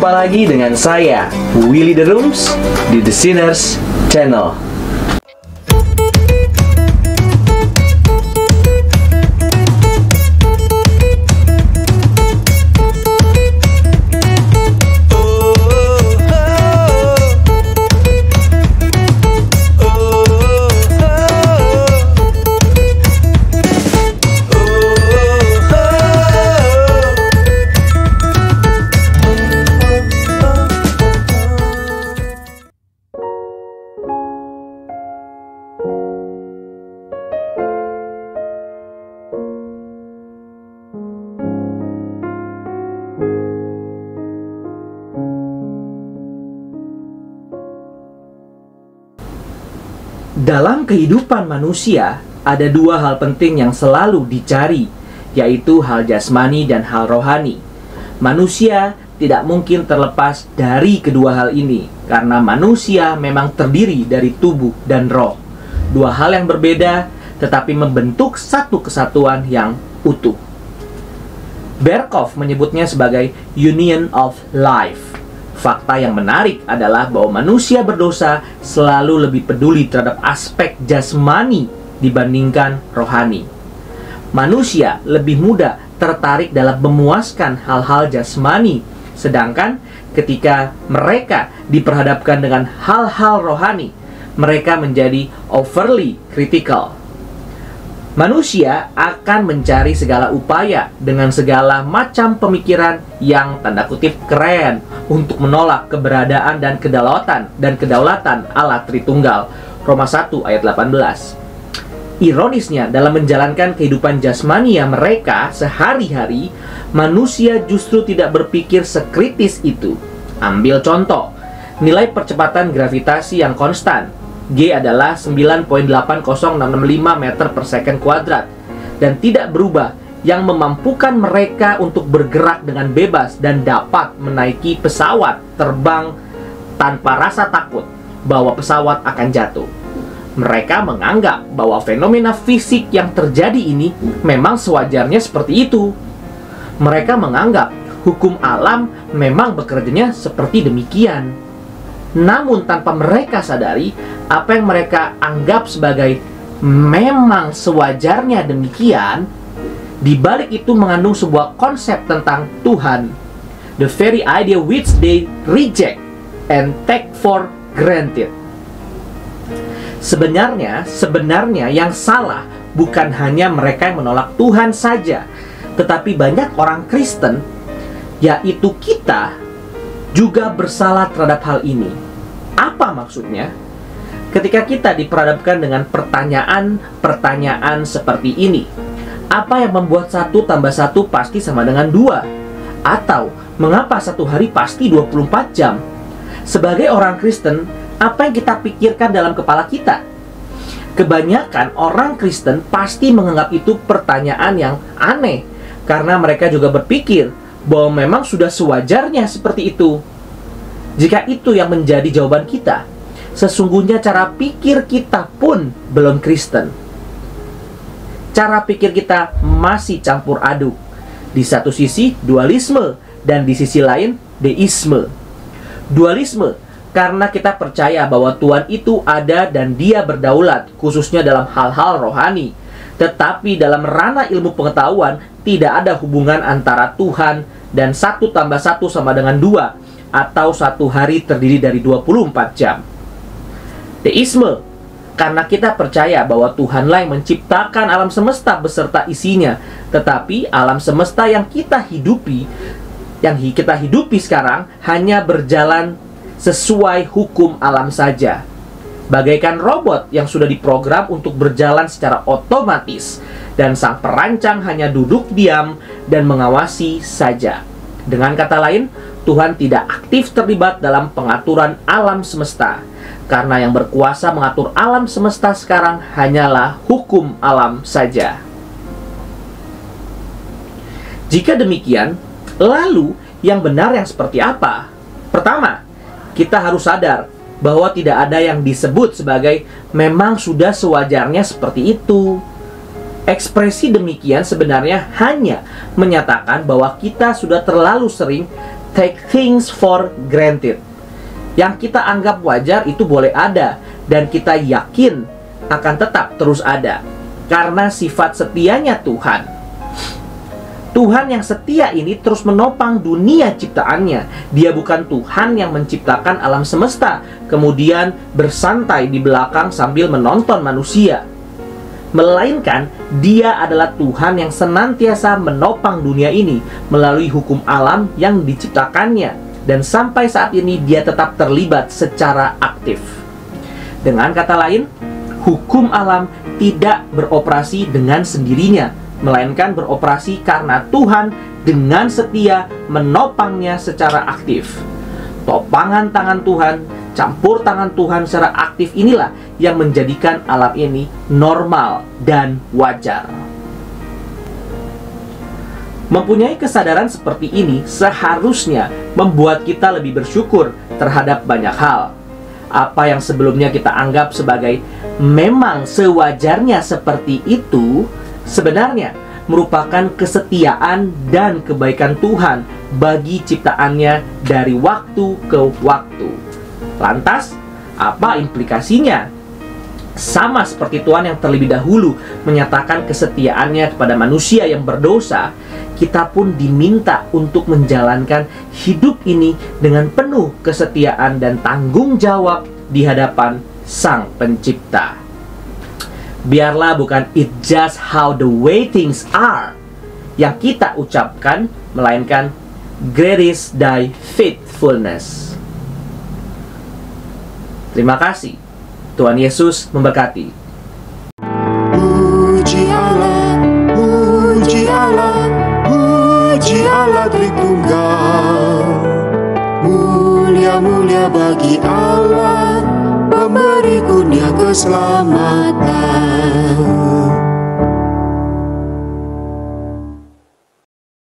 Jumpa lagi dengan saya, Willy The Rooms, di The Sinners Channel. Dalam kehidupan manusia, ada dua hal penting yang selalu dicari, yaitu hal jasmani dan hal rohani. Manusia tidak mungkin terlepas dari kedua hal ini, karena manusia memang terdiri dari tubuh dan roh. Dua hal yang berbeda, tetapi membentuk satu kesatuan yang utuh. Berkhof menyebutnya sebagai union of life. Fakta yang menarik adalah bahwa manusia berdosa selalu lebih peduli terhadap aspek jasmani dibandingkan rohani. Manusia lebih mudah tertarik dalam memuaskan hal-hal jasmani, sedangkan ketika mereka diperhadapkan dengan hal-hal rohani, mereka menjadi overly critical. Manusia akan mencari segala upaya dengan segala macam pemikiran yang tanda kutip keren untuk menolak keberadaan dan kedaulatan Allah Tritunggal. Roma 1 ayat 18. Ironisnya, dalam menjalankan kehidupan jasmania mereka sehari-hari, manusia justru tidak berpikir sekritis itu. Ambil contoh, nilai percepatan gravitasi yang konstan. G adalah 9.80665 meter per second kuadrat dan tidak berubah, yang memampukan mereka untuk bergerak dengan bebas dan dapat menaiki pesawat terbang tanpa rasa takut bahwa pesawat akan jatuh. Mereka menganggap bahwa fenomena fisik yang terjadi ini memang sewajarnya seperti itu. Mereka menganggap hukum alam memang bekerjanya seperti demikian. Namun tanpa mereka sadari, apa yang mereka anggap sebagai memang sewajarnya demikian, di balik itu mengandung sebuah konsep tentang Tuhan, the very idea which they reject and take for granted. Sebenarnya yang salah bukan hanya mereka yang menolak Tuhan saja, tetapi banyak orang Kristen, yaitu kita, juga bersalah terhadap hal ini. Apa maksudnya? Ketika kita diperhadapkan dengan pertanyaan-pertanyaan seperti ini, apa yang membuat 1 tambah 1 pasti sama dengan 2? Atau, mengapa satu hari pasti 24 jam? Sebagai orang Kristen, apa yang kita pikirkan dalam kepala kita? Kebanyakan orang Kristen pasti menganggap itu pertanyaan yang aneh, karena mereka juga berpikir bahwa memang sudah sewajarnya seperti itu. Jika itu yang menjadi jawaban kita, sesungguhnya cara pikir kita pun belum Kristen. Cara pikir kita masih campur aduk. Di satu sisi dualisme, dan di sisi lain deisme. Dualisme karena kita percaya bahwa Tuhan itu ada dan Dia berdaulat, khususnya dalam hal-hal rohani. Tetapi dalam ranah ilmu pengetahuan, tidak ada hubungan antara Tuhan dan 1 tambah 1 sama dengan 2, atau satu hari terdiri dari 24 jam. Deisme karena kita percaya bahwa Tuhanlah yang menciptakan alam semesta beserta isinya, tetapi alam semesta yang kita hidupi sekarang hanya berjalan sesuai hukum alam saja, bagaikan robot yang sudah diprogram untuk berjalan secara otomatis, dan sang perancang hanya duduk diam dan mengawasi saja. Dengan kata lain, Tuhan tidak aktif terlibat dalam pengaturan alam semesta, karena yang berkuasa mengatur alam semesta sekarang hanyalah hukum alam saja. Jika demikian, lalu yang benar yang seperti apa? Pertama, kita harus sadar bahwa tidak ada yang disebut sebagai memang sudah sewajarnya seperti itu. Ekspresi demikian sebenarnya hanya menyatakan bahwa kita sudah terlalu sering take things for granted. Yang kita anggap wajar itu boleh ada, dan kita yakin akan tetap terus ada karena sifat setianya Tuhan. Tuhan yang setia ini terus menopang dunia ciptaannya. Dia bukan Tuhan yang menciptakan alam semesta, kemudian bersantai di belakang sambil menonton manusia. Melainkan, Dia adalah Tuhan yang senantiasa menopang dunia ini melalui hukum alam yang diciptakannya. Dan sampai saat ini Dia tetap terlibat secara aktif. Dengan kata lain, hukum alam tidak beroperasi dengan sendirinya, melainkan beroperasi karena Tuhan dengan setia menopangnya secara aktif. Topangan tangan Tuhan, campur tangan Tuhan secara aktif inilah yang menjadikan alam ini normal dan wajar. Mempunyai kesadaran seperti ini seharusnya membuat kita lebih bersyukur terhadap banyak hal. Apa yang sebelumnya kita anggap sebagai memang sewajarnya seperti itu, sebenarnya merupakan kesetiaan dan kebaikan Tuhan bagi ciptaannya dari waktu ke waktu. Lantas, apa implikasinya? Sama seperti Tuhan yang terlebih dahulu menyatakan kesetiaannya kepada manusia yang berdosa, kita pun diminta untuk menjalankan hidup ini dengan penuh kesetiaan dan tanggung jawab di hadapan Sang Pencipta. Biarlah bukan "it just how the way things are" yang kita ucapkan, melainkan "great is thy faithfulness". Terima kasih. Tuhan Yesus memberkati. Puji Allah, puji Allah, puji Allah Tritunggal. Mulia-mulia bagi Allah, pemberi kurnia keselamatan.